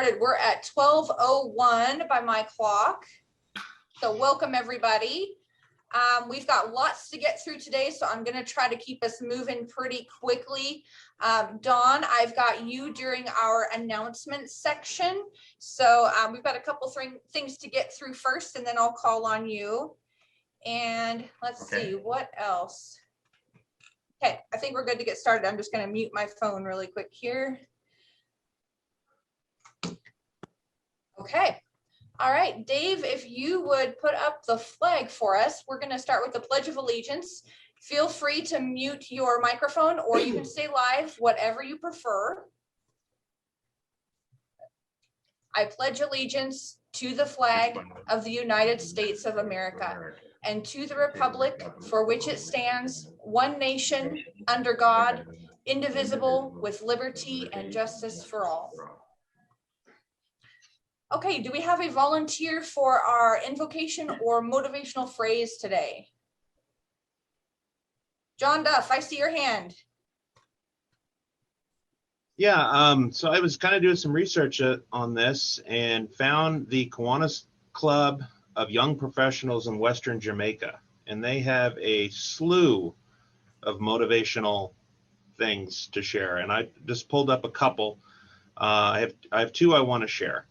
started. We're at 12:01 by my clock. So welcome everybody. We've got lots to get through today, so I'm going to try to keep us moving pretty quickly. Dawn, I've got you during our announcement section. So we've got a couple things to get through first, and then I'll call on you. And let's see, what else? Okay, I think we're good to get started. I'm just going to mute my phone really quick here. Okay. All right, Dave, if you would put up the flag for us, we're going to start with the Pledge of Allegiance. Feel free to mute your microphone, or you can stay live, whatever you prefer. I pledge allegiance to the flag of the United States of America and to the republic for which it stands, one nation, under God, indivisible, with liberty and justice for all. Okay, do we have a volunteer for our invocation or motivational phrase today? John Duff, I see your hand. Yeah, so I was kind of doing some research on this and found the Kiwanis Club of Young Professionals in Western Jamaica, and they have a slew of motivational things to share, and I just pulled up a couple. I have two I want to share.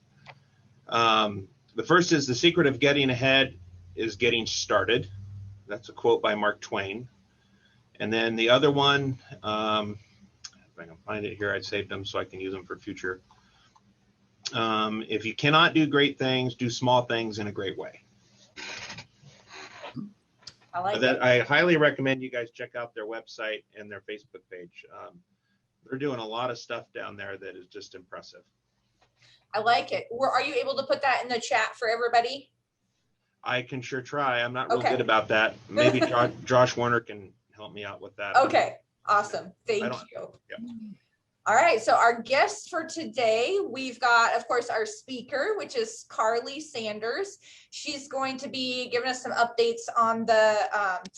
The first is, the secret of getting ahead is getting started. That's a quote by Mark Twain. And then the other one, if I can find it here, I saved them so I can use them for future. If you cannot do great things, do small things in a great way. I like that. it. I highly recommend you guys check out their website and their Facebook page. They're doing a lot of stuff down there that is just impressive. I like it. Are you able to put that in the chat for everybody? I can sure try. I'm not real good about that. Maybe Josh Warner can help me out with that. Okay, awesome. Thank you. Yeah. All right, so our guests for today, we've got, of course, our speaker, which is Carly Sanders. She's going to be giving us some updates on the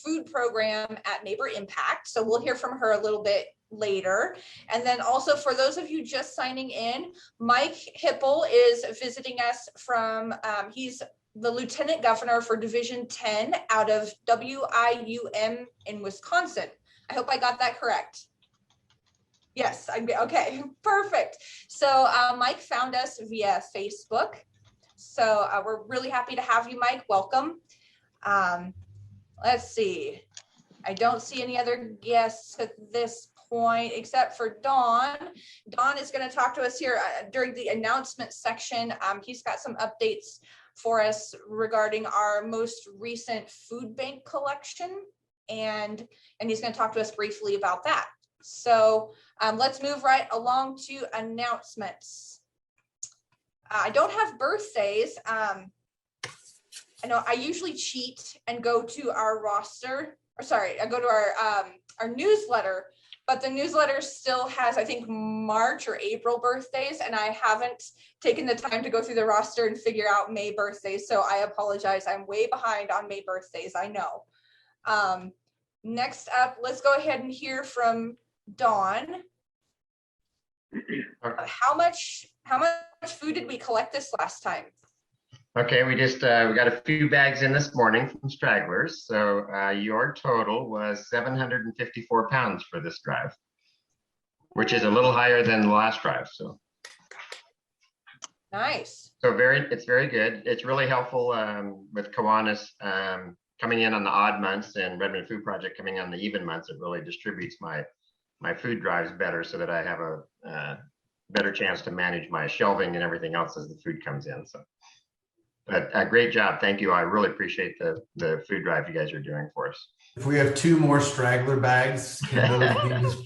food program at Neighbor Impact. So we'll hear from her a little bit later. And then also, for those of you just signing in, Mike Hipple is visiting us from, he's the Lieutenant Governor for Division 10 out of WIUM in Wisconsin. I hope I got that correct. Yes, okay, perfect. So Mike found us via Facebook. So we're really happy to have you, Mike. Welcome. Let's see. I don't see any other guests at this point except for Dawn. Dawn is going to talk to us here during the announcement section. He's got some updates for us regarding our most recent food bank collection, and he's going to talk to us briefly about that. So let's move right along to announcements. I don't have birthdays. I know I usually cheat and go to our roster, or sorry, I go to our newsletter, but the newsletter still has, I think, March or April birthdays, and I haven't taken the time to go through the roster and figure out May birthdays, so I apologize. I'm way behind on May birthdays, I know. Next up, let's go ahead and hear from Dawn. How much food did we collect this last time? Okay, we got a few bags in this morning from stragglers. So your total was 754 pounds for this drive, which is a little higher than the last drive. So nice. So it's very good. It's really helpful with Kiwanis coming in on the odd months and Redmond Food Project coming on the even months. It really distributes my food drives better so that I have a better chance to manage my shelving and everything else as the food comes in. So, but a great job. Thank you. I really appreciate the food drive you guys are doing for us. If we have 2 more straggler bags, can those be just...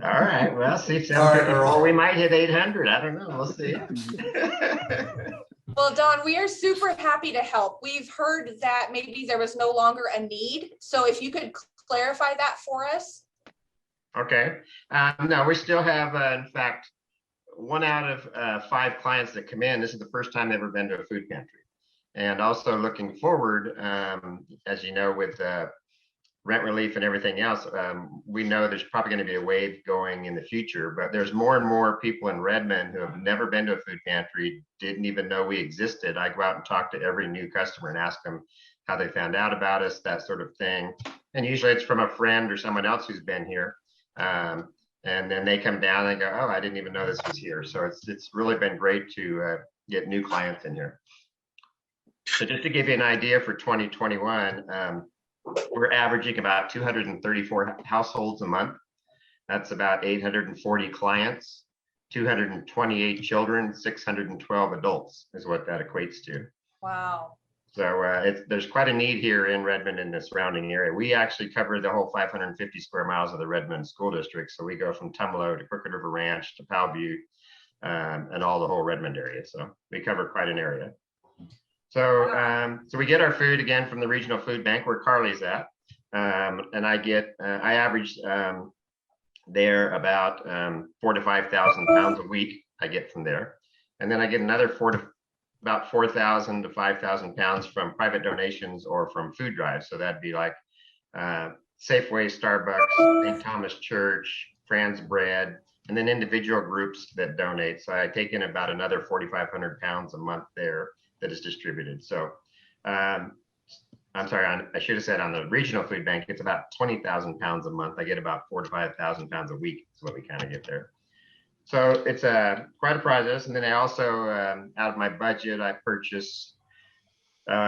All right. Well, see, or we might hit 800. I don't know. We'll see. Well, Dawn, we are super happy to help. We've heard that maybe there was no longer a need. So if you could clarify that for us. Okay. No, we still have, in fact, 1 out of 5 clients that come in, this is the first time they've ever been to a food pantry. And also looking forward, as you know, with rent relief and everything else, we know there's probably going to be a wave going in the future, but there's more and more people in Redmond who have never been to a food pantry, didn't even know we existed. I go out and talk to every new customer and ask them how they found out about us, that sort of thing. And usually it's from a friend or someone else who's been here. And then they come down and go, oh, I didn't even know this was here. So it's really been great to get new clients in here. So just to give you an idea for 2021, we're averaging about 234 households a month. That's about 840 clients, 228 children, 612 adults is what that equates to. Wow. So there's quite a need here in Redmond and the surrounding area. We actually cover the whole 550 square miles of the Redmond School District. So we go from Tumalo to Crooked River Ranch to Powell Butte and all the whole Redmond area. So we cover quite an area. So, so we get our food again from the regional food bank where Carly's at, and I average there about 4,000 to 5,000 pounds a week. I get from there, and then I get another about 4,000 to 5,000 pounds from private donations or from food drives. So that'd be like Safeway, Starbucks, St. Thomas Church, Fran's Bread, and then individual groups that donate. So I take in about another 4,500 pounds a month there that is distributed. So I'm sorry, I should have said on the regional food bank, it's about 20,000 pounds a month. I get about 4,000 to 5,000 pounds a week is what we kind of get there. So it's quite a process. And then I also, out of my budget, I purchase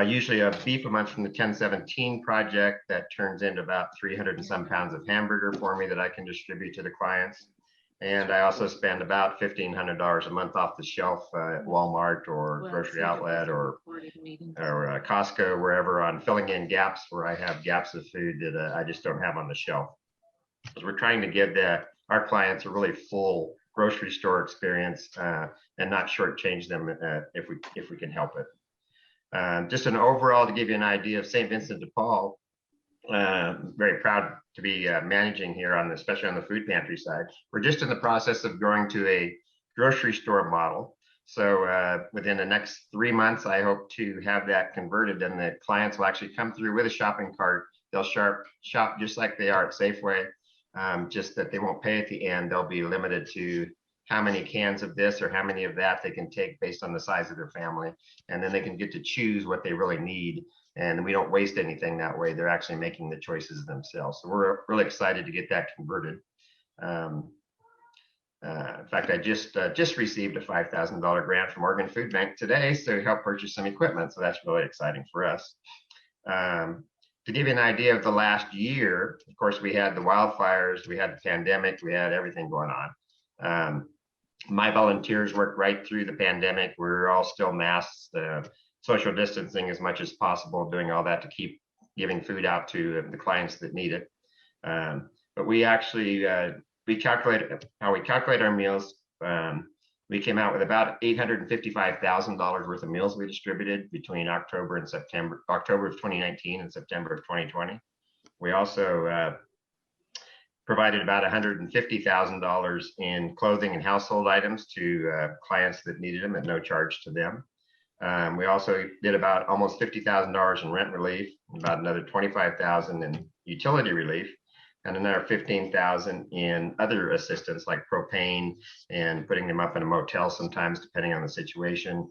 usually a beef a month from the 1017 project that turns into about 300 and some pounds of hamburger for me that I can distribute to the clients. And I also spend about $1,500 a month off the shelf at Walmart or grocery outlet or Costco, wherever, on filling in gaps where I have gaps of food that I just don't have on the shelf. Because we're trying to give our clients a really full grocery store experience and not shortchange them if we can help it. Just an overall, to give you an idea of St. Vincent de Paul, very proud to be managing here especially on the food pantry side. We're just in the process of going to a grocery store model. So within the next 3 months, I hope to have that converted, and the clients will actually come through with a shopping cart. They'll shop just like they are at Safeway, just that they won't pay at the end. They'll be limited to how many cans of this or how many of that they can take based on the size of their family. And then they can get to choose what they really need. And we don't waste anything that way. They're actually making the choices themselves. So we're really excited to get that converted. In fact, I just received a $5,000 grant from Oregon Food Bank today to help purchase some equipment. So that's really exciting for us. To give you an idea of the last year, of course, we had the wildfires, we had the pandemic, we had everything going on. My volunteers worked right through the pandemic. We're all still masked, social distancing as much as possible, doing all that to keep giving food out to the clients that need it. But we actually, we calculate our meals. We came out with about $855,000 worth of meals we distributed between October of 2019 and September of 2020. We also provided about $150,000 in clothing and household items to clients that needed them at no charge to them. We also did about almost $50,000 in rent relief, about another $25,000 in utility relief, and another $15,000 in other assistance like propane and putting them up in a motel sometimes, depending on the situation,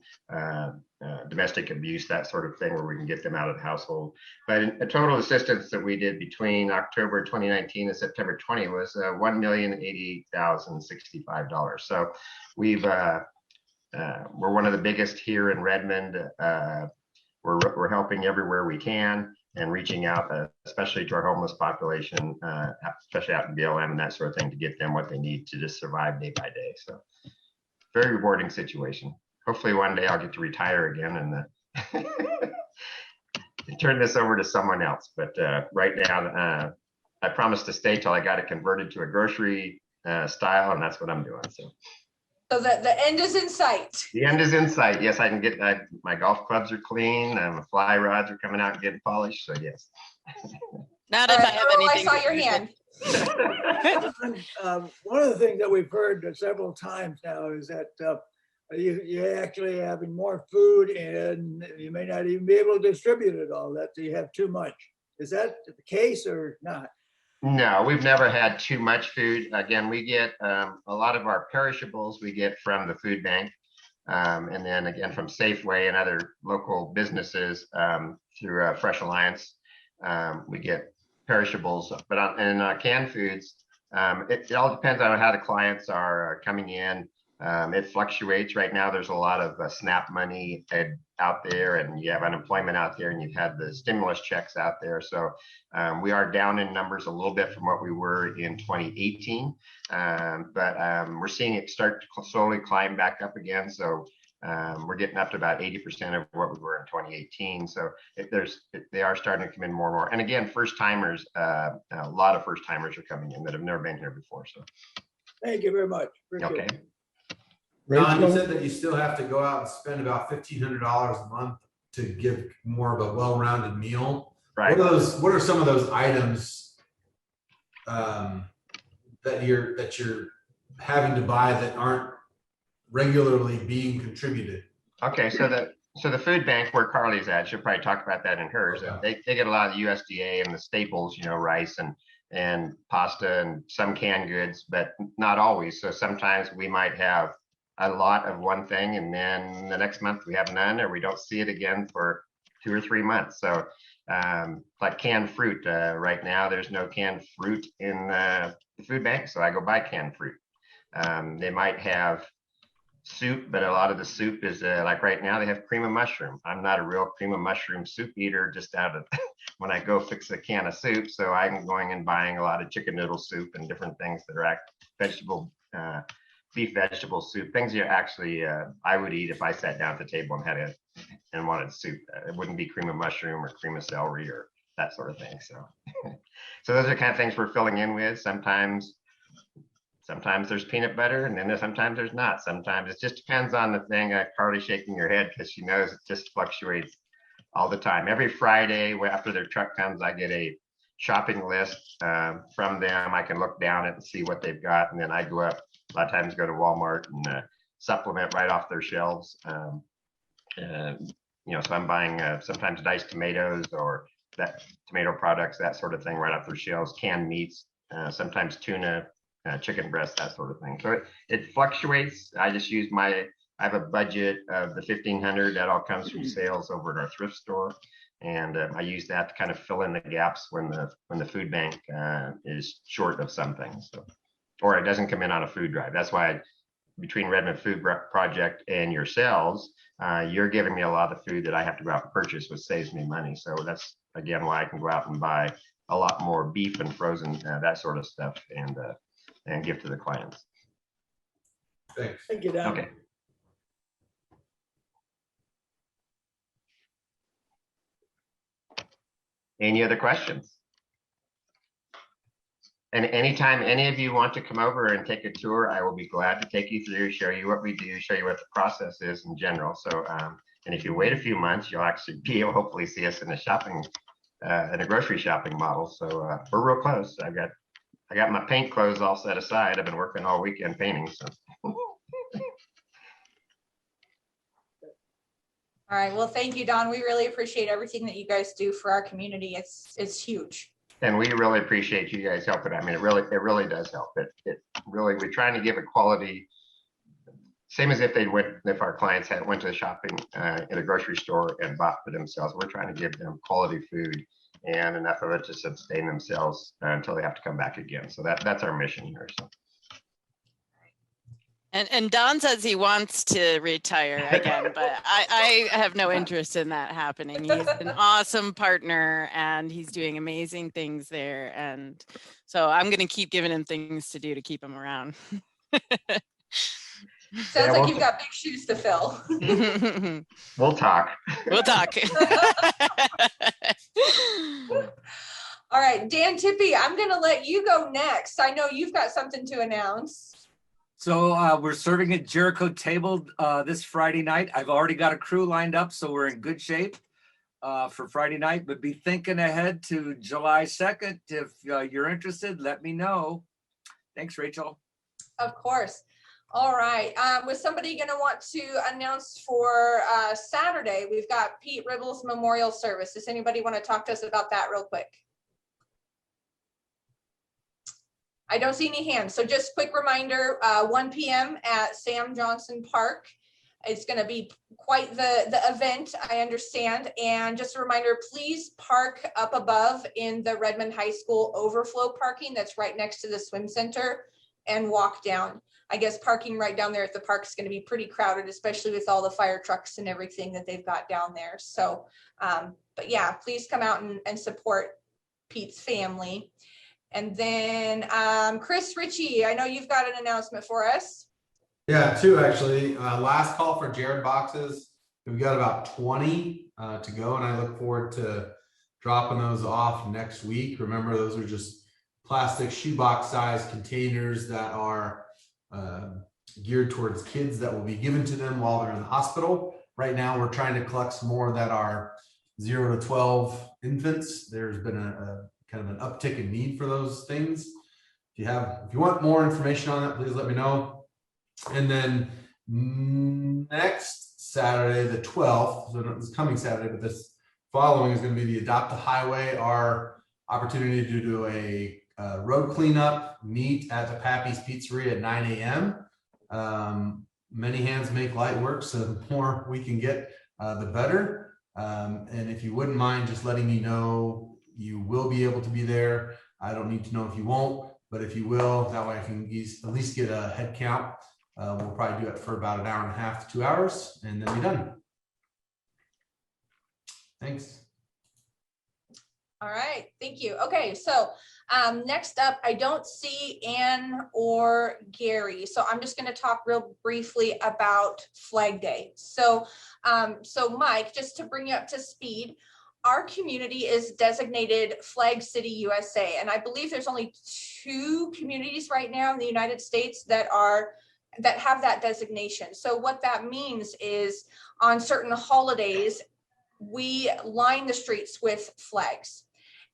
domestic abuse, that sort of thing, where we can get them out of the household. But a total assistance that we did between October 2019 and September 20 was $1,088,065. So we're one of the biggest here in Redmond. We're helping everywhere we can and reaching out, especially to our homeless population, especially out in BLM and that sort of thing, to get them what they need to just survive day by day. So very rewarding situation. Hopefully one day I'll get to retire again and turn this over to someone else. But right now, I promised to stay till I got it converted to a grocery style, and that's what I'm doing. So the end is in sight. The end is in sight. Yes, I can get my golf clubs are clean, and my fly rods are coming out and getting polished. So yes. Not if I have anything. I saw your hand. One of the things that we've heard several times now is that you're actually having more food and you may not even be able to distribute it all, that you have too much. Is that the case or not? No, we've never had too much food. Again, we get a lot of our perishables we get from the food bank. And then again from Safeway and other local businesses through Fresh Alliance, we get perishables. But in canned foods, it all depends on how the clients are coming in. It fluctuates. Right now, there's a lot of SNAP money out there, and you have unemployment out there, and you've had the stimulus checks out there. So we are down in numbers a little bit from what we were in 2018, but we're seeing it start to slowly climb back up again. So we're getting up to about 80% of what we were in 2018. So they are starting to come in more and more. And again, first timers, a lot of first timers are coming in that have never been here before. So thank you very much. Appreciate okay. it. Don, you said that you still have to go out and spend about $1,500 a month to give more of a well-rounded meal. Right. What are some of those items that you're having to buy that aren't regularly being contributed? Okay, so the food bank where Carly's at, she'll probably talk about that in hers. Okay. They get a lot of the USDA and the staples, rice and pasta and some canned goods, but not always. So sometimes we might have a lot of one thing, and then the next month we have none, or we don't see it again for 2 or 3 months. So like canned fruit, right now there's no canned fruit in the food bank, so I go buy canned fruit. They might have soup, but a lot of the soup is like right now they have cream of mushroom. I'm not a real cream of mushroom soup eater, just out of when I go fix a can of soup. So I'm going and buying a lot of chicken noodle soup and different things that are beef vegetable soup, things you actually I would eat if I sat down at the table and had and wanted soup. It wouldn't be cream of mushroom or cream of celery or that sort of thing. So so those are the kind of things we're filling in with. Sometimes there's peanut butter, and then sometimes there's not. Sometimes it just depends on the thing. Carly's shaking her head because she knows it just fluctuates all the time. Every Friday after their truck comes, I get a shopping list from them. I can look down it and see what they've got, and then I go up. A lot of times go to Walmart and supplement right off their shelves. So I'm buying sometimes diced tomatoes or that tomato products, that sort of thing, right off their shelves. Canned meats, sometimes tuna, chicken breast, that sort of thing. So it fluctuates. I just use I have a budget of the $1,500 that all comes from sales over at our thrift store, and I use that to kind of fill in the gaps when the food bank is short of something. So. Or it doesn't come in on a food drive. That's why between Redmond Food Project and yourselves, you're giving me a lot of food that I have to go out and purchase, which saves me money. So that's, again, why I can go out and buy a lot more beef and frozen, that sort of stuff, and give to the clients. Thanks. Thank you, Don. Okay. Any other questions? And anytime any of you want to come over and take a tour, I will be glad to take you through, show you what we do, show you what the process is in general. So, and if you wait a few months, you'll actually be able to hopefully see us in a grocery shopping model. So we're real close. I got my paint clothes all set aside. I've been working all weekend painting. So. All right. Well, thank you, Don. We really appreciate everything that you guys do for our community. It's huge. And we really appreciate you guys helping. I mean, it really does help. It really, we're trying to give a quality, same as if our clients went to the shopping in a grocery store and bought for themselves. We're trying to give them quality food and enough of it to sustain themselves until they have to come back again. So that's our mission here. So. And Don says he wants to retire again, but I have no interest in that happening. He's an awesome partner and he's doing amazing things there. And so I'm going to keep giving him things to do to keep him around. Sounds like you've got big shoes to fill. We'll talk. We'll talk. All right, Dan Tippy, I'm going to let you go next. I know you've got something to announce. So we're serving at Jericho Table this Friday night. I've already got a crew lined up, so we're in good shape for Friday night. But be thinking ahead to July 2nd. If you're interested, let me know. Thanks, Rachel. Of course. All right. Was somebody going to want to announce for Saturday? We've got Pete Ribble's memorial service. Does anybody want to talk to us about that real quick? I don't see any hands. So just quick reminder, 1 p.m. at Sam Johnson Park. It's going to be quite the event, I understand. And just a reminder, please park up above in the Redmond High School overflow parking that's right next to the swim center and walk down. I guess parking right down there at the park is going to be pretty crowded, especially with all the fire trucks and everything that they've got down there. So, but yeah, please come out and support Pete's family. And then Chris Ritchie, I know you've got an announcement for us. Yeah, two actually. Last call for Jared boxes. We've got about 20 to go, and I look forward to dropping those off next week. Remember, those are just plastic shoebox size containers that are geared towards kids that will be given to them while they're in the hospital. Right now, we're trying to collect some more that are 0 to 12 infants. There's been a kind of an uptick in need for those things. If you want more information on that, please let me know. And then next Saturday, the 12th, so not this coming Saturday, but this following is going to be the Adopt a Highway, our opportunity to do a road cleanup meet at the Pappy's Pizzeria at 9 a.m. Many hands make light work, so the more we can get, the better. And if you wouldn't mind just letting me know, you will be able to be there. I don't need to know if you won't, but if you will, that way I can at least get a head count. We'll probably do it for about an hour and a half to 2 hours, and then be done. Thanks. All right, thank you. Okay, so next up, I don't see Ann or Gary, so I'm just going to talk real briefly about Flag Day. So, Mike, just to bring you up to speed, our community is designated Flag City, USA, and I believe there's only 2 communities right now in the United States that have that designation. So what that means is on certain holidays, we line the streets with flags.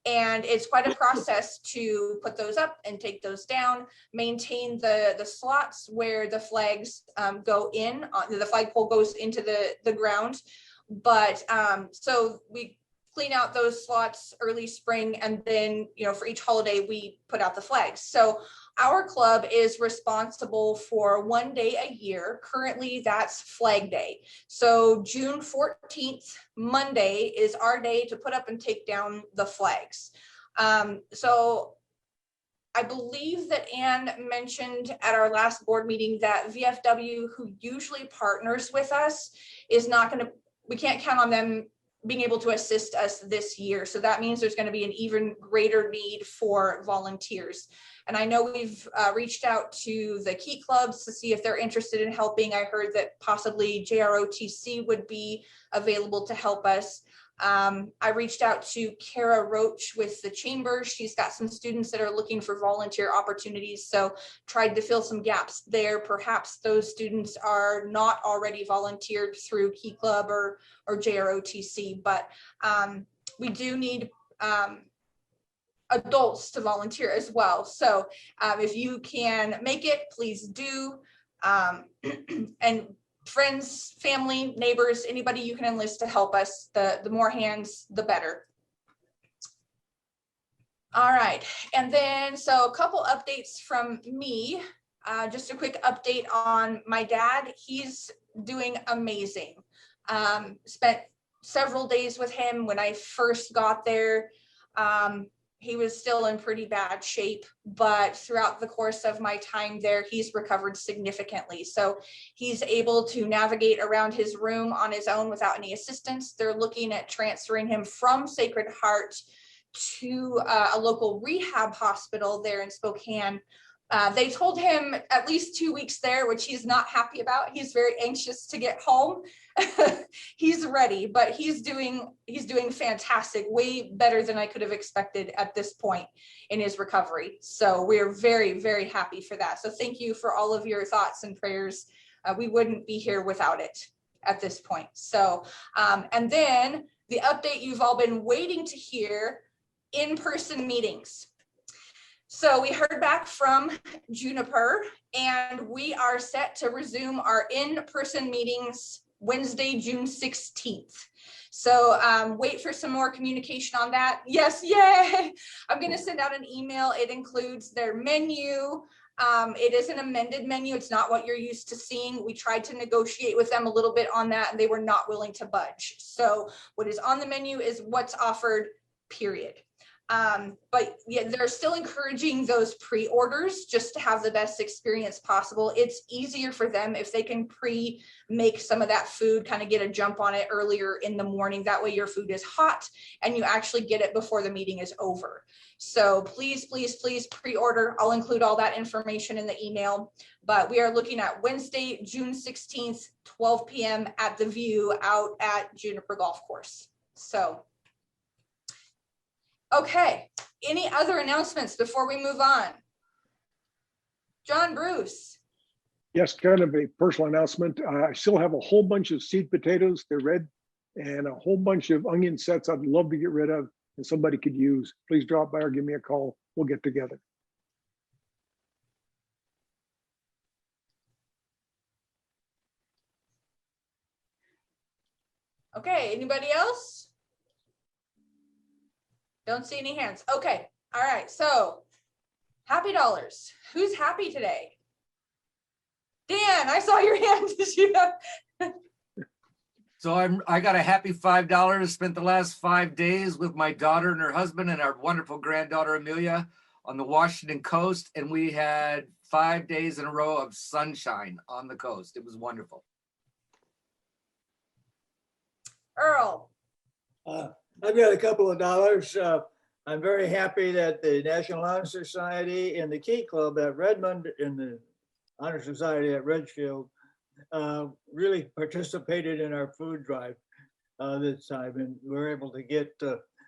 And it's quite a process to put those up and take those down, maintain the slots where the flags go in, the flagpole goes into the ground. But so we clean out those slots early spring, and then, for each holiday we put out the flags. So our club is responsible for 1 day a year. Currently, that's Flag Day. So June 14th, Monday, is our day to put up and take down the flags. So I believe that Ann mentioned at our last board meeting that VFW, who usually partners with us, we can't count on them being able to assist us this year. So that means there's going to be an even greater need for volunteers. And I know we've reached out to the Key Clubs to see if they're interested in helping. I heard that possibly JROTC would be available to help us. I reached out to Kara Roach with the Chamber. She's got some students that are looking for volunteer opportunities, so tried to fill some gaps there. Perhaps those students are not already volunteered through Key Club or JROTC, but we do need adults to volunteer as well. So if you can make it, please do. And friends, family, neighbors, anybody you can enlist to help us, the more hands, the better. All right, and then so a couple updates from me. Just a quick update on my dad. He's doing amazing. Spent several days with him when I first got there. He was still in pretty bad shape, but throughout the course of my time there, he's recovered significantly. So he's able to navigate around his room on his own without any assistance. They're looking at transferring him from Sacred Heart to a local rehab hospital there in Spokane. They told him at least 2 weeks there, which he's not happy about. He's very anxious to get home. He's ready, but he's doing fantastic, way better than I could have expected at this point in his recovery. So we're very, very happy for that. So thank you for all of your thoughts and prayers. We wouldn't be here without it at this point. So, and then the update you've all been waiting to hear, in-person meetings. So we heard back from Juniper, and we are set to resume our in-person meetings Wednesday, June 16th. So wait for some more communication on that. Yes, yay! I'm going to send out an email. It includes their menu. It is an amended menu. It's not what you're used to seeing. We tried to negotiate with them a little bit on that, and they were not willing to budge. So what is on the menu is what's offered, period. But yeah, they're still encouraging those pre-orders just to have the best experience possible. It's easier for them if they can pre-make some of that food, kind of get a jump on it earlier in the morning. That way your food is hot and you actually get it before the meeting is over. So please, please, please pre-order. I'll include all that information in the email. But we are looking at Wednesday, June 16th, 12 p.m. at the View out at Juniper Golf Course. So okay, any other announcements before we move on? John Bruce. Yes, kind of a personal announcement. I still have a whole bunch of seed potatoes. They're red, and a whole bunch of onion sets I'd love to get rid of and somebody could use. Please drop by or give me a call. We'll get together. Okay, anybody else? Don't see any hands. Okay, all right, so happy dollars. Who's happy today? Dan, I saw your hand. Did you have... So I got a happy $5. Spent the last 5 days with my daughter and her husband and our wonderful granddaughter Amelia on the Washington coast, and we had 5 days in a row of sunshine on the coast. It was wonderful. Earl. I've got a couple of dollars. I'm very happy that the National Honor Society and the Key Club at Redmond and the Honor Society at Ridgefield really participated in our food drive this time, and we were able to get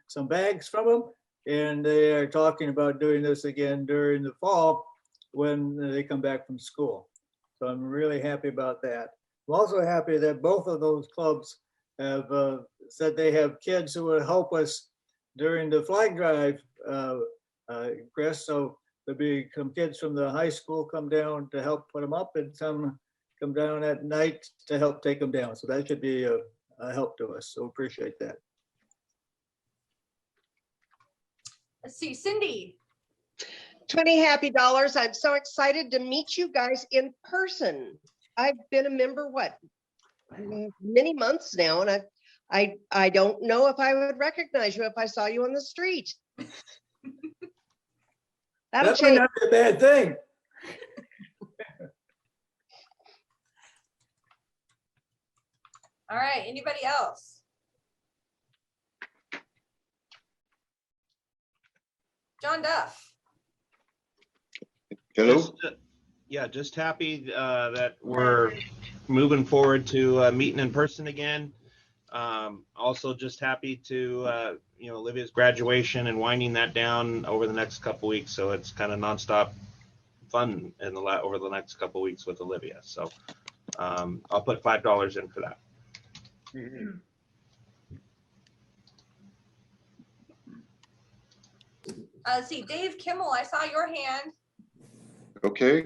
some bags from them, and they are talking about doing this again during the fall when they come back from school. So I'm really happy about that. I'm also happy that both of those clubs have said they have kids who will help us during the flag drive, Chris. So there'll be some kids from the high school come down to help put them up, and some come down at night to help take them down. So that should be a help to us. So appreciate that. Let's see, Cindy. 20 happy dollars. I'm so excited to meet you guys in person. I've been a member, many months now, and I don't know if I would recognize you if I saw you on the street. That might not be a bad thing. All right, anybody else? John Duff. Hello. Just happy that we're moving forward to meeting in person again. Also just happy to, Olivia's graduation and winding that down over the next couple weeks. So it's kind of nonstop fun over the next couple weeks with Olivia. So I'll put $5 in for that. Mm-hmm. Let's see, Dave Kimmel, I saw your hand. Okay.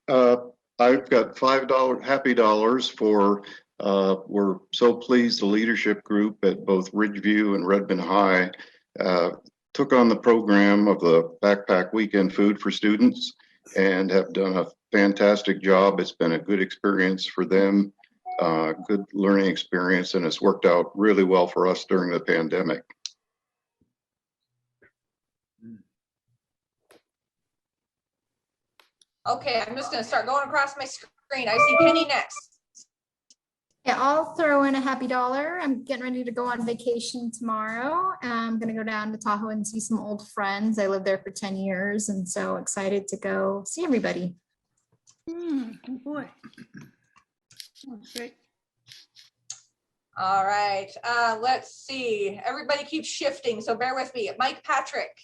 I've got $5 happy dollars for, we're so pleased the leadership group at both Ridgeview and Redmond High took on the program of the backpack weekend food for students and have done a fantastic job. It's been a good experience for them, good learning experience, and it's worked out really well for us during the pandemic. Okay, I'm just gonna start going across my screen. I see Penny next. Yeah, I'll throw in a happy dollar. I'm getting ready to go on vacation tomorrow. I'm gonna go down to Tahoe and see some old friends. I lived there for 10 years and so excited to go see everybody. Oh boy. Oh, great. All right, let's see. Everybody keeps shifting, so bear with me. Mike Patrick.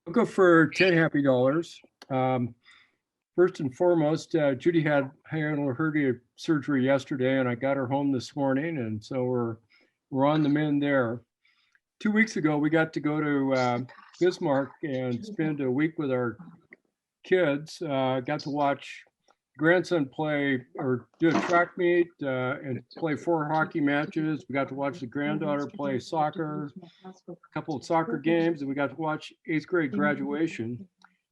I'll go for 10 happy dollars. First and foremost, Judy had hiatal hernia surgery yesterday, and I got her home this morning, and so we're on the mend there. 2 weeks ago, we got to go to Bismarck and spend a week with our kids. Got to watch grandson play or do a track meet and play 4 hockey matches. We got to watch the granddaughter play soccer, a couple of soccer games, and we got to watch 8th grade graduation.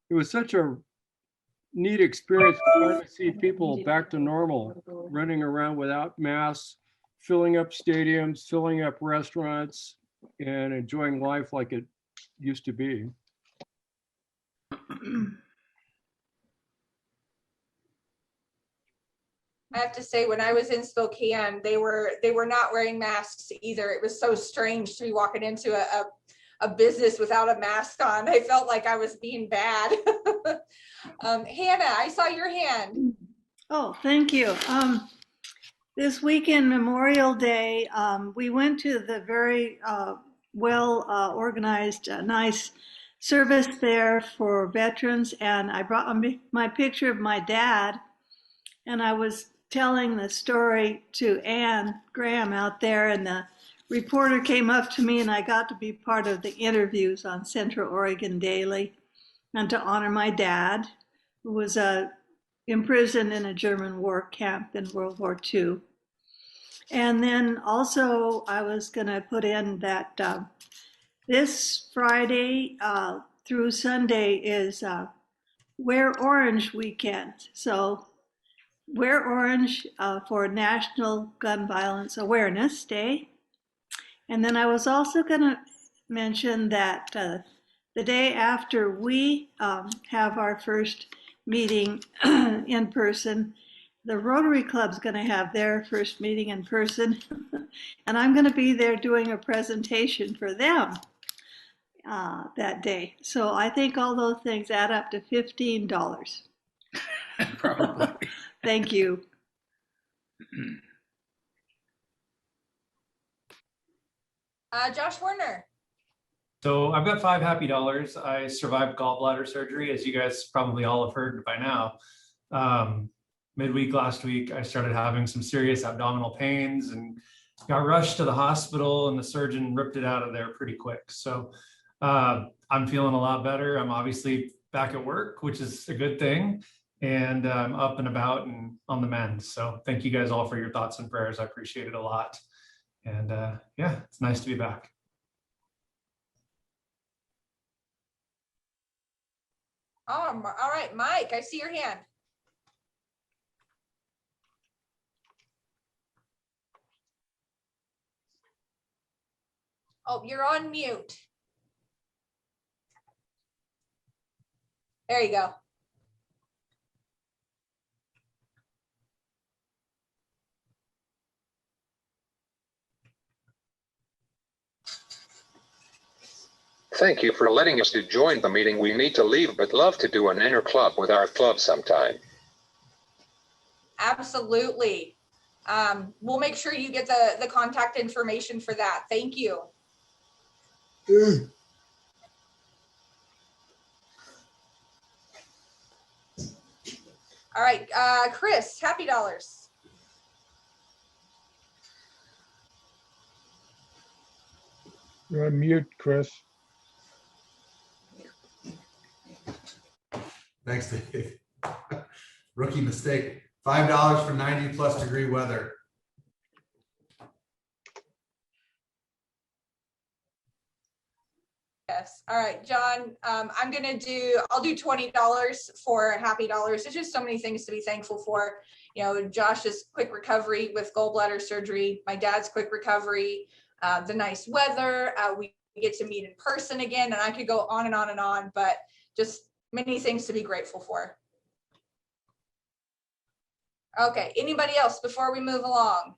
It was such a neat experience to finally see people back to normal, running around without masks, filling up stadiums, filling up restaurants, and enjoying life like it used to be. I have to say, when I was in Spokane, they were not wearing masks either. It was so strange to be walking into a business without a mask on. I felt like I was being bad. Hannah, I saw your hand. Oh, thank you. This weekend, Memorial Day, we went to the very well organized, nice service there for veterans, and I brought my picture of my dad, and I was telling the story to Ann Graham out there, and the reporter came up to me, and I got to be part of the interviews on Central Oregon Daily, and to honor my dad, who was imprisoned in a German war camp in World War II. And then also I was going to put in that this Friday through Sunday is Wear Orange weekend. So wear orange for National Gun Violence Awareness Day. And then I was also going to mention that the day after we have our first meeting in person, the Rotary Club's going to have their first meeting in person, and I'm going to be there doing a presentation for them that day. So I think all those things add up to $15. Probably. Thank you. Josh Werner. So I've got $5 happy. I survived gallbladder surgery, as you guys probably all have heard by now. Midweek last week, I started having some serious abdominal pains and got rushed to the hospital, and the surgeon ripped it out of there pretty quick. So I'm feeling a lot better. I'm obviously back at work, which is a good thing. And I'm up and about and on the mend. So thank you guys all for your thoughts and prayers. I appreciate it a lot. And yeah, it's nice to be back. All right, Mike, I see your hand. Oh, you're on mute. There you go. Thank you for letting us to join the meeting. We need to leave, but love to do an inner club with our club sometime. Absolutely. We'll make sure you get the contact information for that. Thank you. All right, Chris, happy dollars. You're on mute, Chris. Thanks, Dave. Rookie mistake. $5 for 90+ degree weather. Yes. All right, John, I'll do $20 for happy dollars. There's just so many things to be thankful for. You know, Josh's quick recovery with gallbladder surgery, my dad's quick recovery, the nice weather, we get to meet in person again, and I could go on and on and on, but just many things to be grateful for. Okay, anybody else before we move along?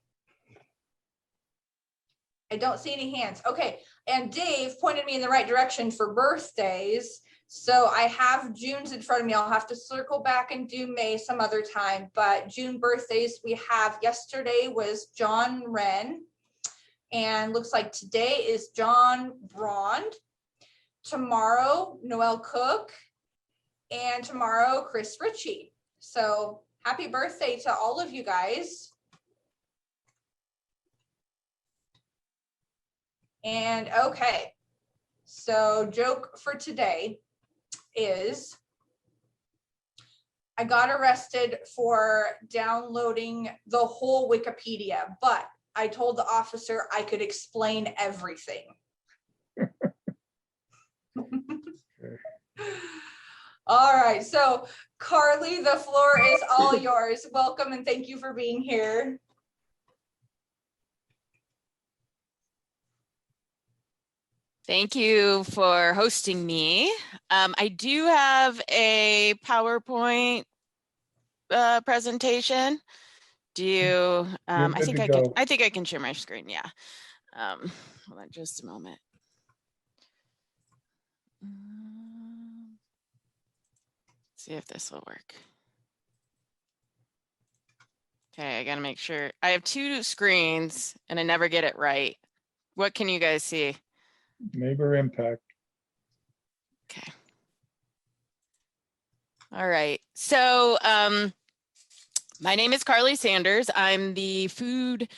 I don't see any hands. Okay, and Dave pointed me in the right direction for birthdays. So I have June's in front of me. I'll have to circle back and do May some other time. But June birthdays we have, yesterday was John Wren. And looks like today is John Brond. Tomorrow, Noel Cook. And tomorrow, Chris Ritchie. So happy birthday to all of you guys. And okay, so joke for today is I got arrested for downloading the whole Wikipedia, but I told the officer I could explain everything. All right, so Carly, the floor is all yours. Welcome and thank you for being here. Thank you for hosting me. I do have a PowerPoint presentation. Do you? I think I can. I think I can share my screen. Yeah. Hold on, just a moment. See if this will work. Okay, I gotta make sure. I have two screens and I never get it right. What can you guys see? Neighbor impact. Okay. All right. So my name is Carly Sanders. I'm the food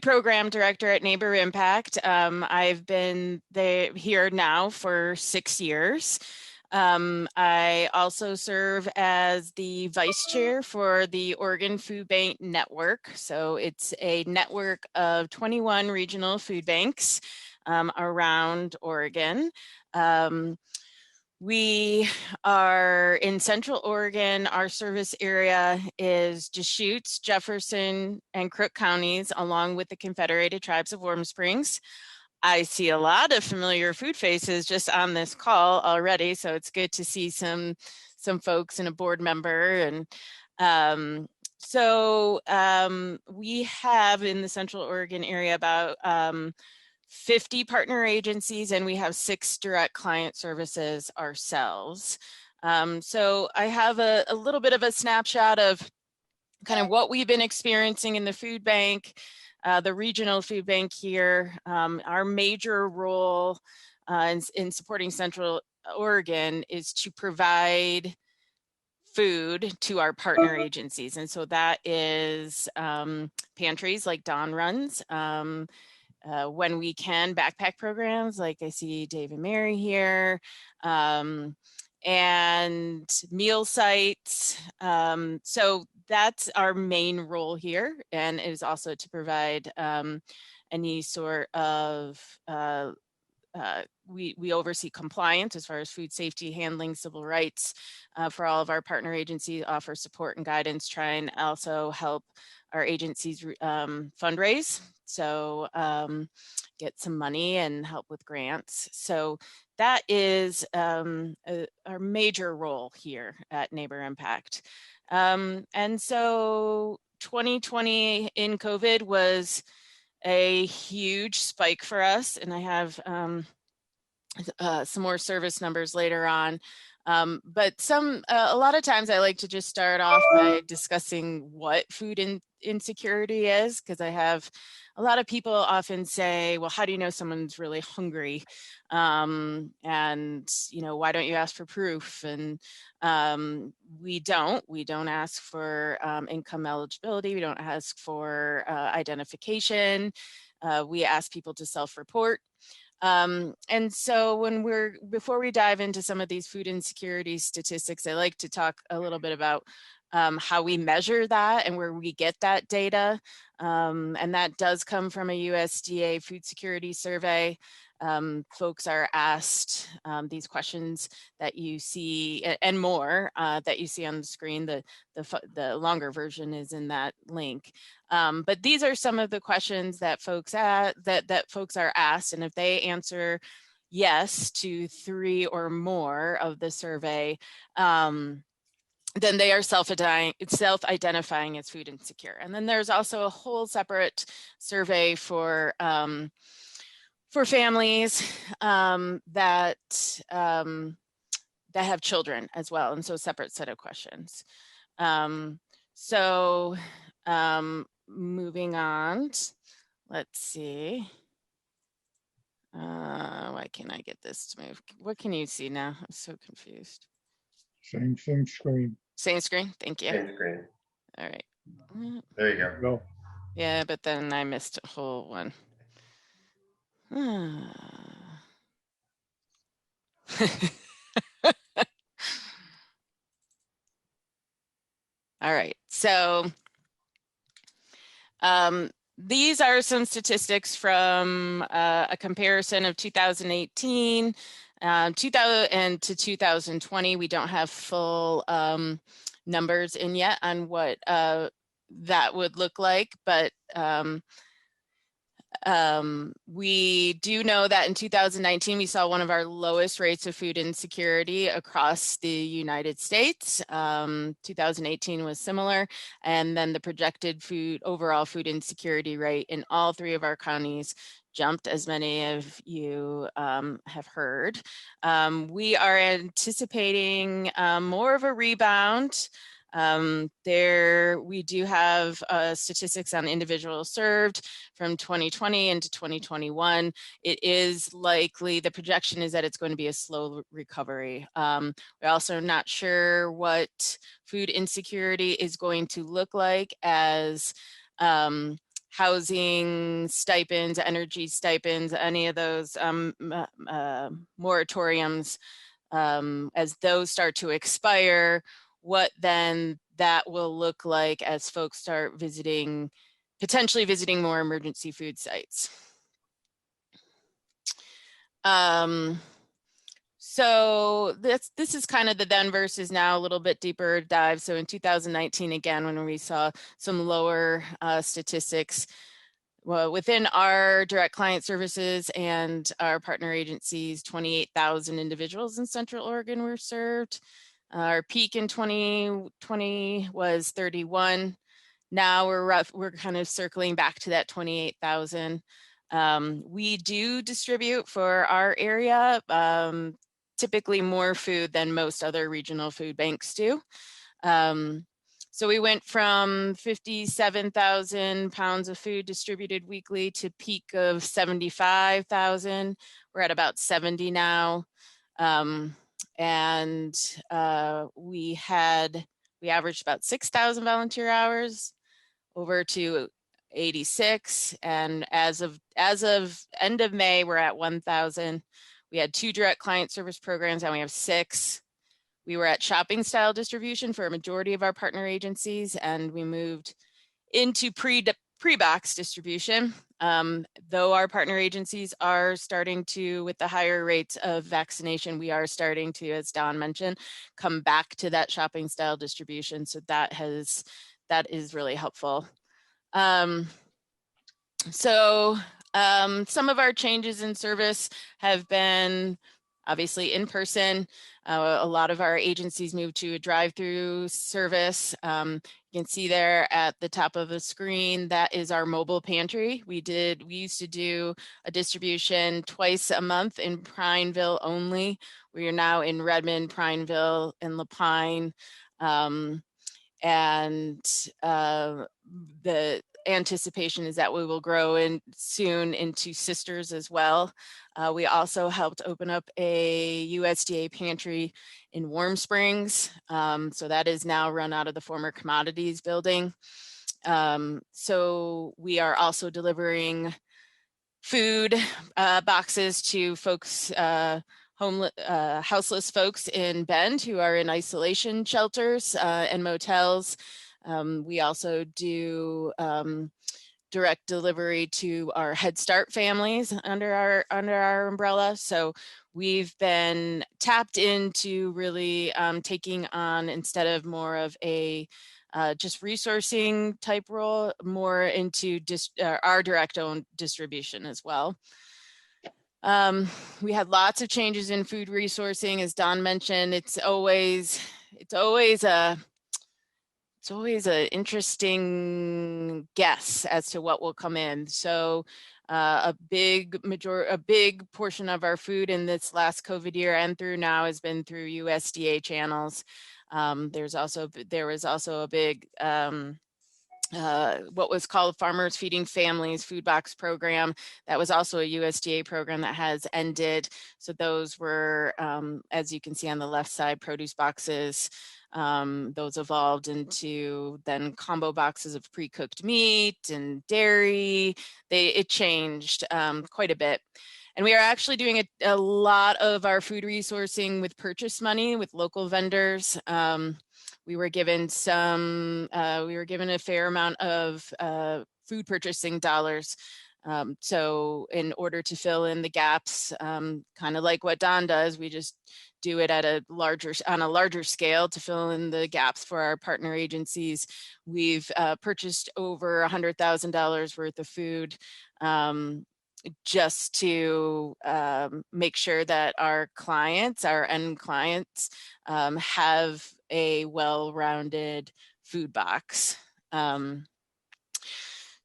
program director at Neighbor Impact. I've been here now for 6 years. I also serve as the vice chair for the Oregon Food Bank Network. So it's a network of 21 regional food banks around Oregon. We are in Central Oregon. Our service area is Deschutes, Jefferson, and Crook counties, along with the Confederated Tribes of Warm Springs. I see a lot of familiar food faces just on this call already, so it's good to see some folks and a board member. And we have in the Central Oregon area about 50 partner agencies, and we have 6 direct client services ourselves. So I have a little bit of a snapshot of kind of what we've been experiencing in the food bank, the regional food bank here. Our major role in supporting Central Oregon is to provide food to our partner agencies. And so that is pantries like Dawn runs. When we can, backpack programs like I see Dave and Mary here, and meal sites. So that's our main role here, and it is also to provide any sort of we oversee compliance as far as food safety, handling, civil rights for all of our partner agencies, offer support and guidance, try and also help our agencies fundraise. So get some money and help with grants. So that is our major role here at Neighbor Impact. And so 2020 in COVID was a huge spike for us, and I have some more service numbers later on. But a lot of times I like to just start off by discussing what food insecurity is, because I have a lot of people often say, well, how do you know someone's really hungry? And, why don't you ask for proof? And we don't ask for income eligibility. We don't ask for identification. We ask people to self-report. And so before we dive into some of these food insecurity statistics, I like to talk a little bit about how we measure that and where we get that data. And that does come from a USDA food security survey. Folks are asked these questions that you see and more that you see on the screen. The longer version is in that link. But these are some of the questions that folks are asked, and if they answer yes to 3 or more of the survey, then they are self-identifying as food insecure. And then there's also a whole separate survey for families that have children as well, and so a separate set of questions. Moving on, let's see. Why can't I get this to move? What can you see now? I'm so confused. Same screen. Same screen, thank you. Same screen. All right. There you go. Go. Yeah, but then I missed a whole one. All right, so these are some statistics from a comparison of 2018 2000 and to 2020. We don't have full numbers in yet on what that would look like, but we do know that in 2019, we saw one of our lowest rates of food insecurity across the United States. 2018 was similar. And then the projected overall food insecurity rate in all 3 of our counties jumped, as many of you have heard. We are anticipating more of a rebound. We do have statistics on individuals served from 2020 into 2021. It is likely, the projection is that it's going to be a slow recovery. We're also not sure what food insecurity is going to look like as housing stipends, energy stipends, any of those moratoriums, as those start to expire, what then that will look like as folks start potentially visiting more emergency food sites. So this is kind of the then versus now, a little bit deeper dive. So in 2019, again, when we saw some lower statistics, well, within our direct client services and our partner agencies, 28,000 individuals in Central Oregon were served. Our peak in 2020 was 31. Now we're kind of circling back to that 28,000. We do distribute for our area typically more food than most other regional food banks do. So we went from 57,000 pounds of food distributed weekly to peak of 75,000. We're at about 70 now. And we averaged about 6,000 volunteer hours over to 86. And as of end of May, we're at 1,000. We had 2 direct client service programs, and we have 6. We were at shopping style distribution for a majority of our partner agencies, and we moved into pre-box distribution. Though our partner agencies are starting to, with the higher rates of vaccination, we are starting to, as Don mentioned, come back to that shopping style distribution. So that is really helpful. Some of our changes in service have been obviously in person. A lot of our agencies moved to a drive-through service. You can see there at the top of the screen, that is our mobile pantry. We used to do a distribution twice a month in Prineville only. We are now in Redmond, Prineville, and Lapine. The anticipation is that we will grow soon into Sisters as well. We also helped open up a USDA pantry in Warm Springs. So that is now run out of the former commodities building. So we are also delivering food boxes to folks, houseless folks in Bend who are in isolation shelters and motels. We also do direct delivery to our Head Start families under our umbrella. So we've been tapped into really taking on, instead of more of a just resourcing type role, more into our direct own distribution as well. We had lots of changes in food resourcing, as Don mentioned. It's always an interesting guess as to what will come in. So a big portion of our food in this last COVID year and through now has been through USDA channels. There was also a big what was called Farmers Feeding Families food box program. That was also a USDA program that has ended. So those were, as you can see on the left side, produce boxes Those evolved into then combo boxes of pre-cooked meat and dairy. It changed quite a bit. And we are actually doing a lot of our food resourcing with purchase money with local vendors. We were given a fair amount of food purchasing dollars. So in order to fill in the gaps, kind of like what Don does, we just do it at on a larger scale to fill in the gaps for our partner agencies. We've purchased over $100,000 worth of food just to make sure that our end clients, have a well-rounded food box.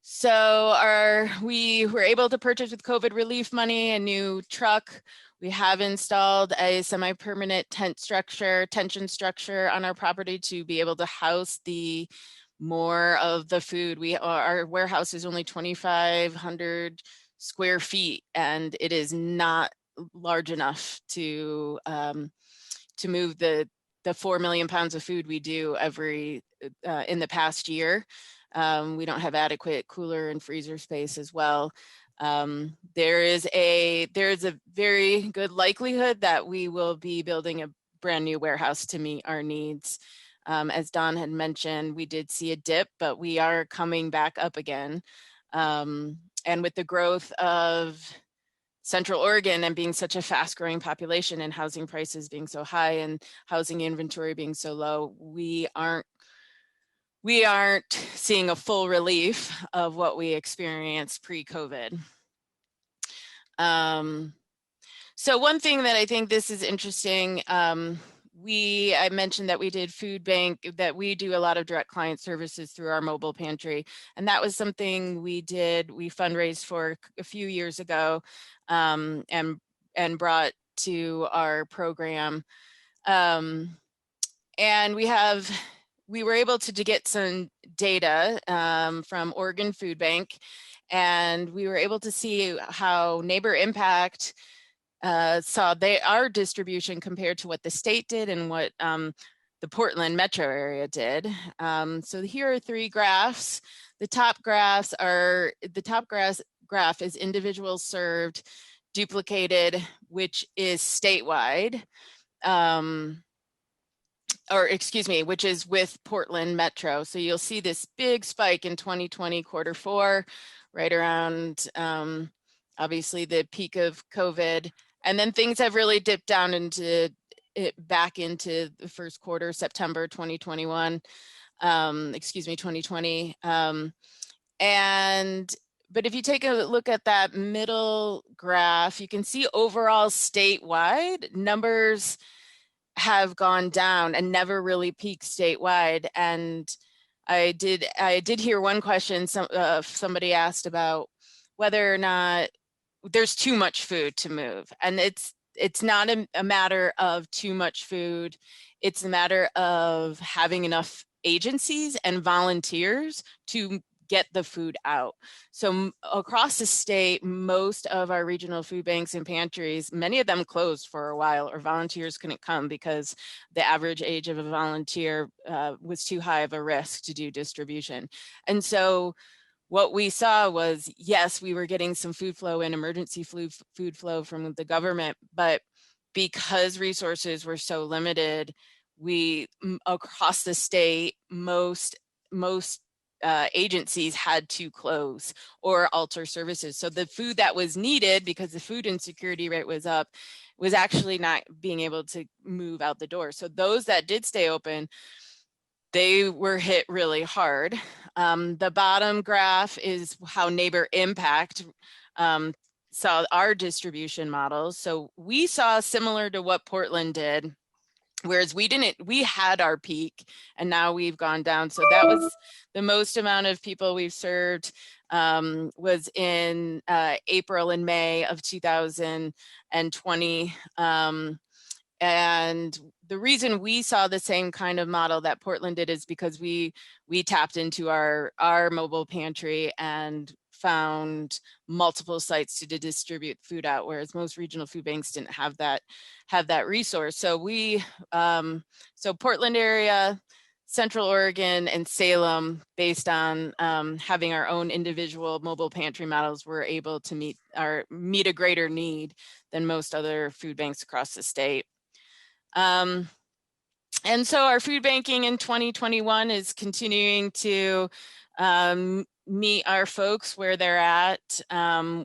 So we were able to purchase with COVID relief money a new truck. We have installed a semi-permanent tension structure on our property to be able to house more of the food. Our warehouse is only 2,500 square feet, and it is not large enough to move the 4 million pounds of food we do in the past year. We don't have adequate cooler and freezer space as well. There is a very good likelihood that we will be building a brand new warehouse to meet our needs. As Don had mentioned, we did see a dip, but we are coming back up again. And with the growth of Central Oregon and being such a fast growing population and housing prices being so high and housing inventory being so low, we aren't seeing a full relief of what we experienced pre-COVID. So one thing that I think this is interesting, I mentioned that we did food bank, that we do a lot of direct client services through our mobile pantry. And that was something we fundraised for a few years ago and brought to our program. And we were able to get some data from Oregon Food Bank, and we were able to see how Neighbor Impact saw our distribution compared to what the state did and what the Portland metro area did. So here are 3 graphs. The top graph is individuals served duplicated, which is statewide. Which is with Portland Metro. So you'll see this big spike in 2020 Q4, right around obviously the peak of COVID. And then things have really dipped down back into the first quarter, September 2021, 2020. But if you take a look at that middle graph, you can see overall statewide numbers have gone down and never really peaked statewide. And I did hear one question, somebody asked about whether or not there's too much food to move. And it's not a matter of too much food. It's a matter of having enough agencies and volunteers to get the food out. So across the state, most of our regional food banks and pantries, many of them closed for a while, or volunteers couldn't come because the average age of a volunteer was too high of a risk to do distribution. And so what we saw was, yes, we were getting some food flow and emergency food flow from the government, but because resources were so limited, across the state, most agencies had to close or alter services. So the food that was needed, because the food insecurity rate was up, was actually not being able to move out the door. So those that did stay open, they were hit really hard. The bottom graph is how Neighbor Impact saw our distribution models. So we saw similar to what Portland did, whereas we had our peak and now we've gone down. So that was the most amount of people we've served was in April and May of 2020. And the reason we saw the same kind of model that Portland did is because we tapped into our mobile pantry and found multiple sites to distribute food out, whereas most regional food banks didn't have that resource. So so Portland area, Central Oregon, and Salem, based on having our own individual mobile pantry models, were able to meet a greater need than most other food banks across the state. And so our food banking in 2021 is continuing to meet our folks where they're at.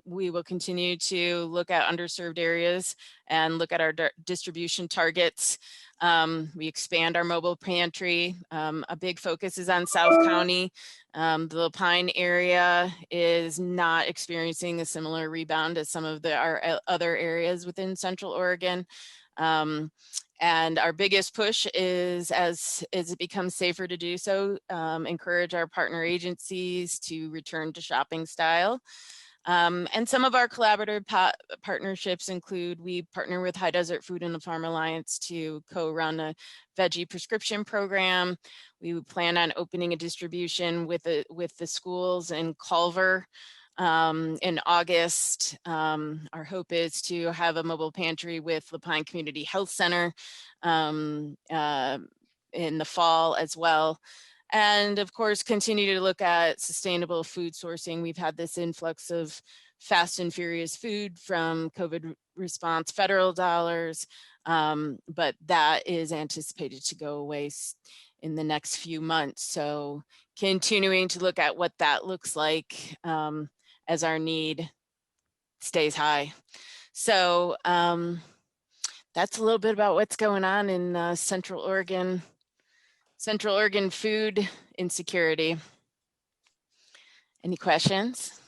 We will continue to look at underserved areas and look at our distribution targets. We expand our mobile pantry. A big focus is on South County. The Pine area is not experiencing a similar rebound as some of our other areas within Central Oregon. And our biggest push is, as it becomes safer to do so, encourage our partner agencies to return to shopping style. And some of our collaborative partnerships include, we partner with High Desert Food and the Farm Alliance to co-run a veggie prescription program. We plan on opening a distribution with the schools in Culver in August. Our hope is to have a mobile pantry with Lapine Community Health Center in the fall as well. And of course, continue to look at sustainable food sourcing. We've had this influx of fast and furious food from COVID response federal dollars, but that is anticipated to go away in the next few months. So continuing to look at what that looks like as our need stays high. So that's a little bit about what's going on in Central Oregon food insecurity. Any questions?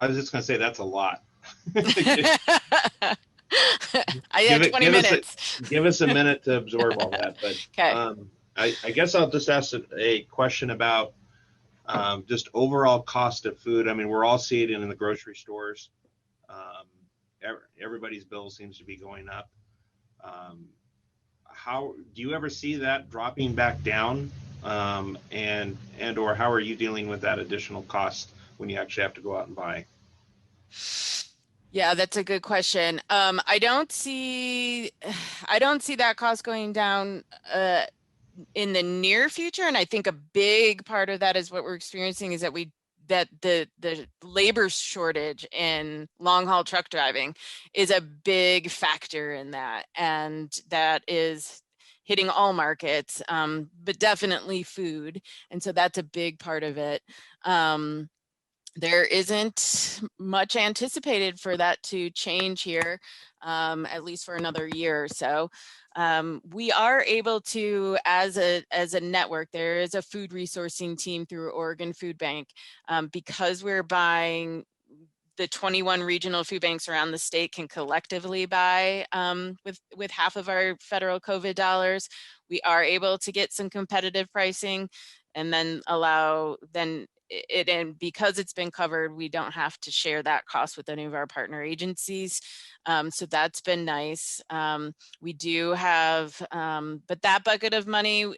I was just going to say that's a lot. I have 20 minutes. Give us a minute to absorb all that. But okay. I guess I'll just ask a question about just overall cost of food. I mean, we're all seeing it in the grocery stores. Everybody's bill seems to be going up. How do you ever see that dropping back down? And or how are you dealing with that additional cost when you actually have to go out and buy? Yeah, that's a good question. I don't see that cost going down in the near future. And I think a big part of that is what we're experiencing is that the labor shortage in long haul truck driving is a big factor in that. And that is hitting all markets, but definitely food. And so that's a big part of it. There isn't much anticipated for that to change here, at least for another year or so. We are able to, as a network, there is a food resourcing team through Oregon Food Bank, because we're buying. The 21 regional food banks around the state can collectively buy with half of our federal COVID dollars. We are able to get some competitive pricing, and then and because it's been covered, we don't have to share that cost with any of our partner agencies. So that's been nice. We do have, but that bucket of money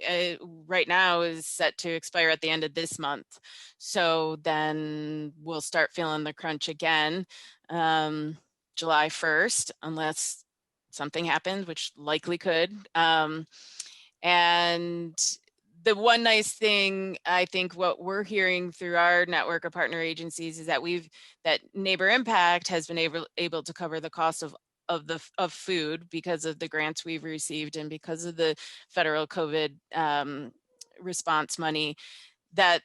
right now is set to expire at the end of this month. So then we'll start feeling the crunch again July 1st, unless something happens, which likely could. And the one nice thing, I think what we're hearing through our network of partner agencies is that that Neighbor Impact has been able to cover the cost of food because of the grants we've received and because of the federal COVID response money, that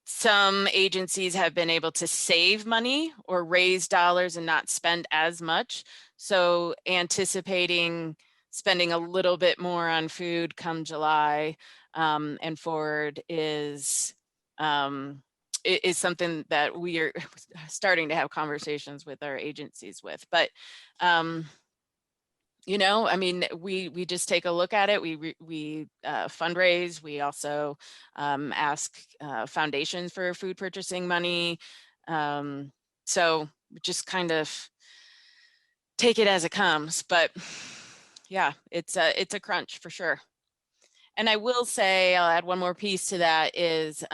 some agencies have been able to save money or raise dollars and not spend as much. So anticipating spending a little bit more on food come July and forward is something that we are starting to have conversations with our agencies with. But you know, I mean, we just take a look at it. We fundraise. We also ask foundations for food purchasing money. So just kind of take it as it comes. But yeah, it's a crunch for sure. And I will say, I'll add one more piece to that is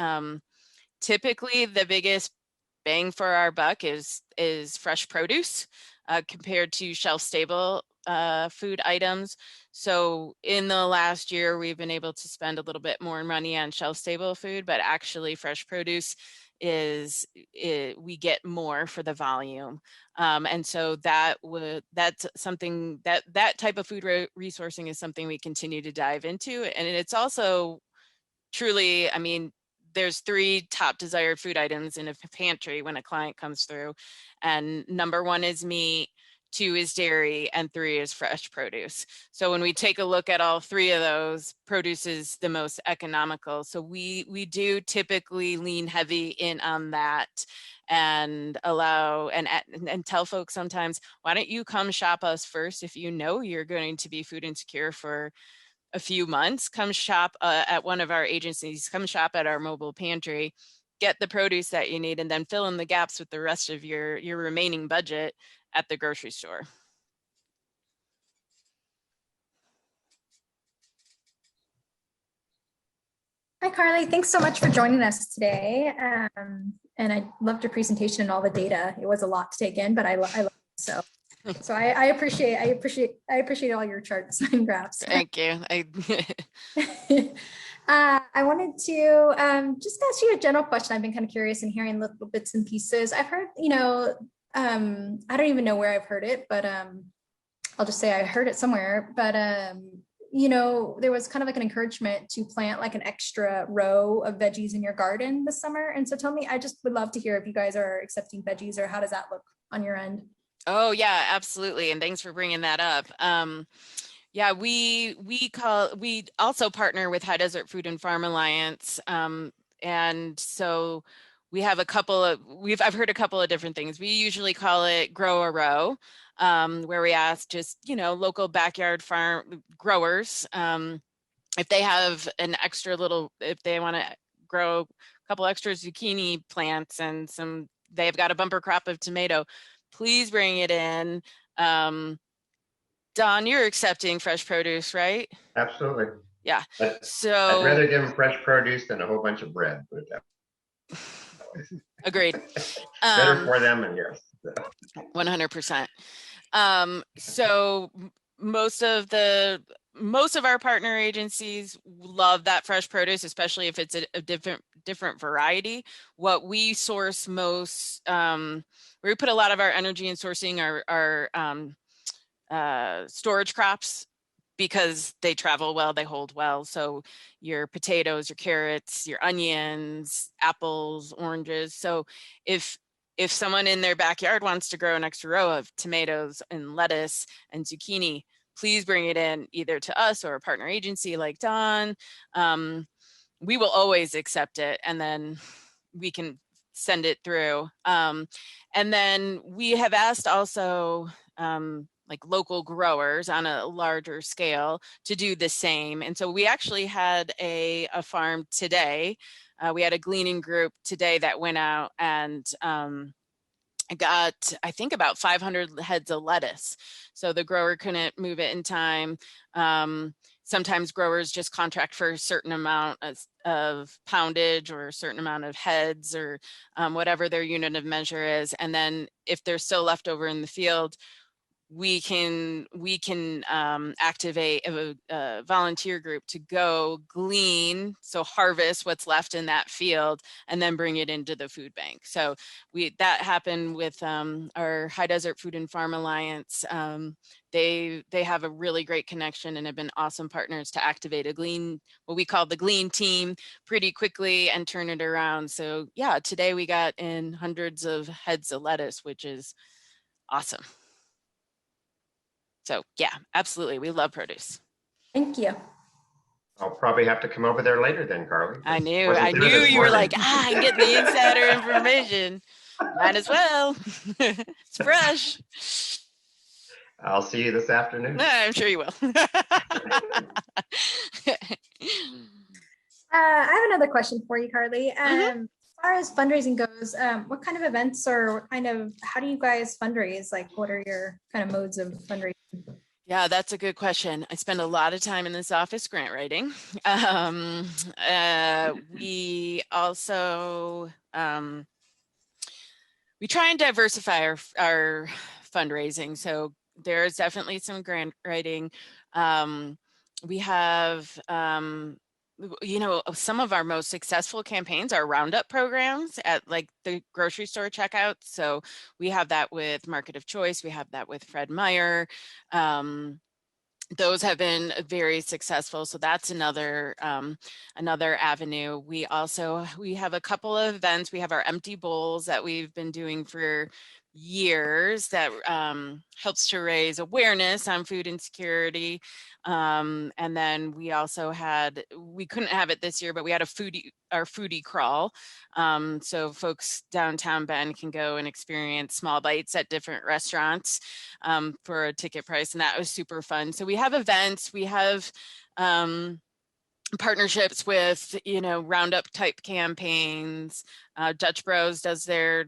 typically the biggest bang for our buck is fresh produce compared to shelf stable food items. So in the last year, we've been able to spend a little bit more money on shelf stable food, but actually fresh produce we get more for the volume. And so that's something that type of food resourcing is something we continue to dive into. And it's also truly, I mean, there's 3 top desired food items in a pantry when a client comes through. And number 1 is meat, 2 is dairy, and 3 is fresh produce. So when we take a look at all 3 of those, produce is the most economical. So we do typically lean heavy in on that and allow and tell folks sometimes, why don't you come shop us first if you know you're going to be food insecure for a few months, come shop at one of our agencies, come shop at our mobile pantry, get the produce that you need, and then fill in the gaps with the rest of your remaining budget at the grocery store. Hi, Carly. Thanks so much for joining us today. And I loved your presentation and all the data. It was a lot to take in, but I love it. So I appreciate all your charts and graphs. Thank you. I wanted to just ask you a general question. I've been kind of curious and hearing little bits and pieces. I've heard, I don't even know where I've heard it, but I'll just say I heard it somewhere. But there was kind of like an encouragement to plant like an extra row of veggies in your garden this summer. And so tell me, I just would love to hear if you guys are accepting veggies, or how does that look on your end? Oh yeah, absolutely. And thanks for bringing that up. Yeah, we also partner with High Desert Food and Farm Alliance. And so we have I've heard a couple of different things. We usually call it Grow a Row, where we ask just, local backyard farm growers, if they have if they want to grow a couple extra zucchini plants and they've got a bumper crop of tomato, please bring it in. Don, you're accepting fresh produce, right? Absolutely. Yeah. I'd So rather give them fresh produce than a whole bunch of bread. agreed. Better for them, and yes. 100%. So most of our partner agencies love that fresh produce, especially if it's a different variety. What we source most, we put a lot of our energy in sourcing our storage crops, because they travel well, they hold well. So your potatoes, your carrots, your onions, apples, oranges. So if someone in their backyard wants to grow an extra row of tomatoes and lettuce and zucchini, please bring it in either to us or a partner agency like Don. We will always accept it, and then we can send it through. And then we have asked also like local growers on a larger scale to do the same. And so we actually had a farm today. We had a gleaning group today that went out and got, I think, about 500 heads of lettuce. So the grower couldn't move it in time. Sometimes growers just contract for a certain amount of poundage or a certain amount of heads, or whatever their unit of measure is. And then if there's still left over in the field, we can activate a volunteer group to go glean, so harvest what's left in that field, and then bring it into the food bank. So that happened with our High Desert Food and Farm Alliance. They have a really great connection and have been awesome partners to activate what we call the glean team, pretty quickly and turn it around. So yeah, today we got in hundreds of heads of lettuce, which is awesome. So yeah, absolutely. We love produce. Thank you. I'll probably have to come over there later then, Carly. I knew you were like, I'm getting the insider information. Might as well. It's fresh. I'll see you this afternoon. I'm sure you will. I have another question for you, Carly. As far as fundraising goes, what kind of events or how do you guys fundraise? Like, what are your kind of modes of fundraising? Yeah, that's a good question. I spend a lot of time in this office grant writing. We also, we try and diversify our fundraising. So there's definitely some grant writing. We have, you know, some of our most successful campaigns are roundup programs at like the grocery store checkouts. So we have that with Market of Choice. We have that with Fred Meyer. Those have been very successful. So that's another another avenue. We have a couple of events. We have our empty bowls that we've been doing for years that helps to raise awareness on food insecurity. And then we also we couldn't have it this year, but we had our foodie crawl. So folks downtown Bend can go and experience small bites at different restaurants for a ticket price. And that was super fun. So we have events, we have partnerships with, you know, roundup type campaigns. Dutch Bros does their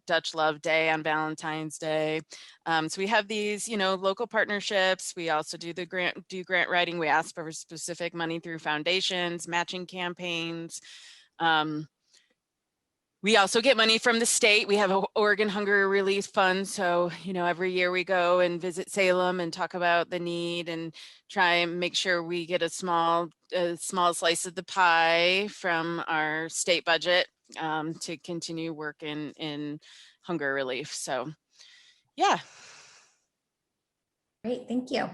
Dutch Love Day on Valentine's Day. So we have these, you know, local partnerships. We also do grant writing. We ask for specific money through foundations, matching campaigns. We also get money from the state. We have an Oregon Hunger Relief Fund. So, you know, every year we go and visit Salem and talk about the need and try and make sure we get a small slice of the pie from our state budget to continue work in hunger relief. So, yeah. Great, thank you.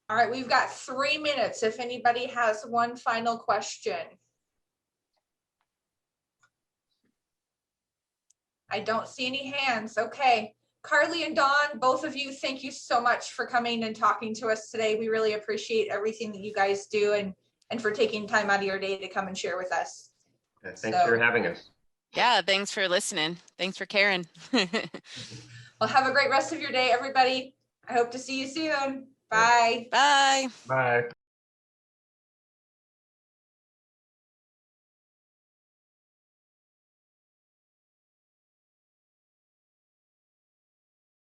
All right, we've got 3 minutes if anybody has one final question. I don't see any hands. Okay. Carly and Dawn, both of you, thank you so much for coming and talking to us today. We really appreciate everything that you guys do and for taking time out of your day to come and share with us. Thanks for having us. Yeah, thanks for listening. Thanks for caring. Well, have a great rest of your day, everybody. I hope to see you soon. Bye. Bye. Bye.